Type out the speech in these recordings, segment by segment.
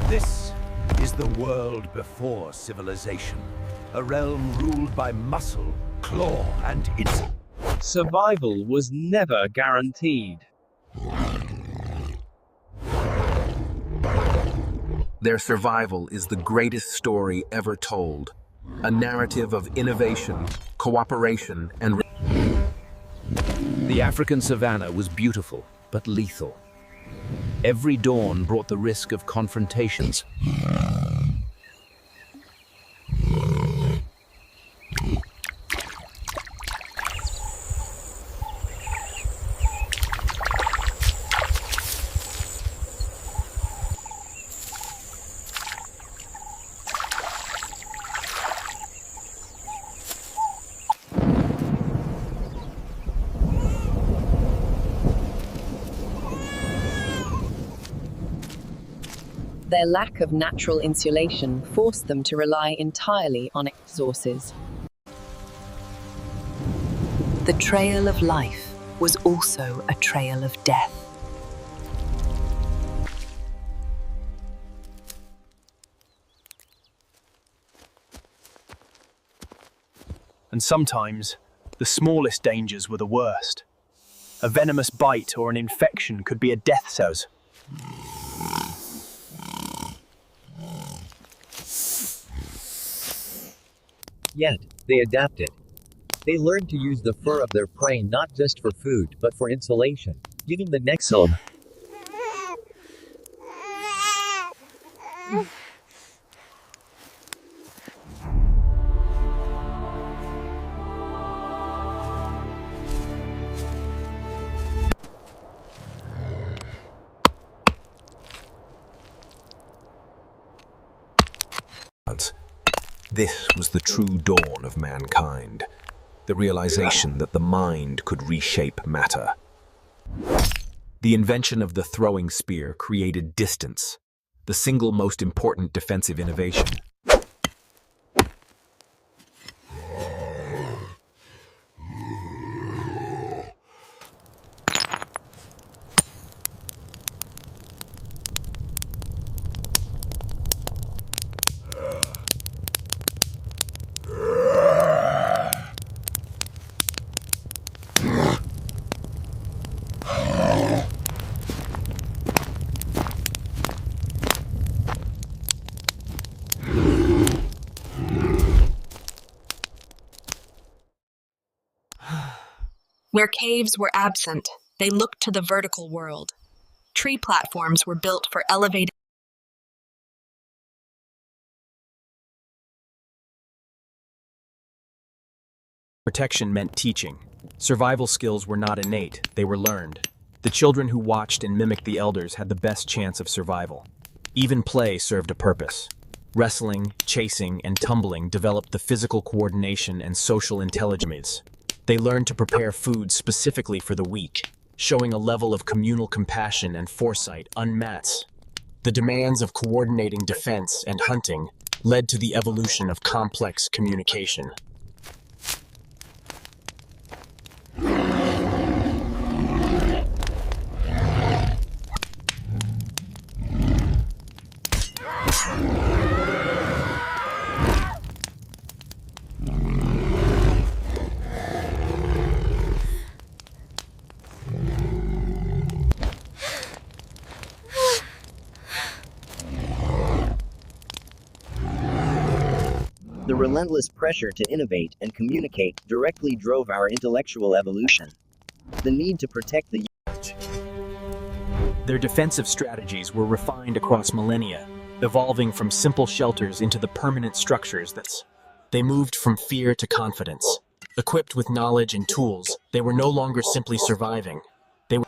This is the world before civilization, a realm ruled by muscle, claw, and instinct. Survival was never guaranteed. Their survival is the greatest story ever told, a narrative of innovation, cooperation, and... The African savanna was beautiful, but lethal. Every dawn brought the risk of confrontations. Their lack of natural insulation forced them to rely entirely on resources. The trail of life was also a trail of death. And sometimes, the smallest dangers were the worst. A venomous bite or an infection could be a death sentence. Yet, they adapted. They learned to use the fur of their prey not just for food but for insulation, giving the next syllable. This was the true dawn of mankind, the realization that the mind could reshape matter. The invention of the throwing spear created distance, the single most important defensive innovation. Where caves were absent, they looked to the vertical world. Tree platforms were built for elevated. Protection meant teaching. Survival skills were not innate, they were learned. The children who watched and mimicked the elders had the best chance of survival. Even play served a purpose. Wrestling, chasing, and tumbling developed the physical coordination and social intelligence. They learned to prepare food specifically for the weak, showing a level of communal compassion and foresight unmatched. The demands of coordinating defense and hunting led to the evolution of complex communication. The relentless pressure to innovate and communicate directly drove our intellectual evolution. The need to protect the... Their defensive strategies were refined across millennia, evolving from simple shelters into the permanent structures they moved from fear to confidence. Equipped with knowledge and tools, they were no longer simply surviving. They were...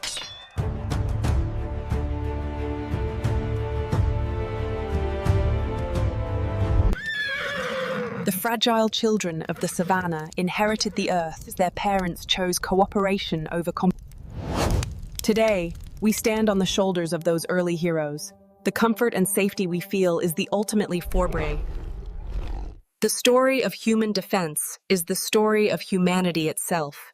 The fragile children of the savannah inherited the earth as their parents chose cooperation over Today, we stand on the shoulders of those early heroes. The comfort and safety we feel is the ultimately forebrae. The story of human defense is the story of humanity itself.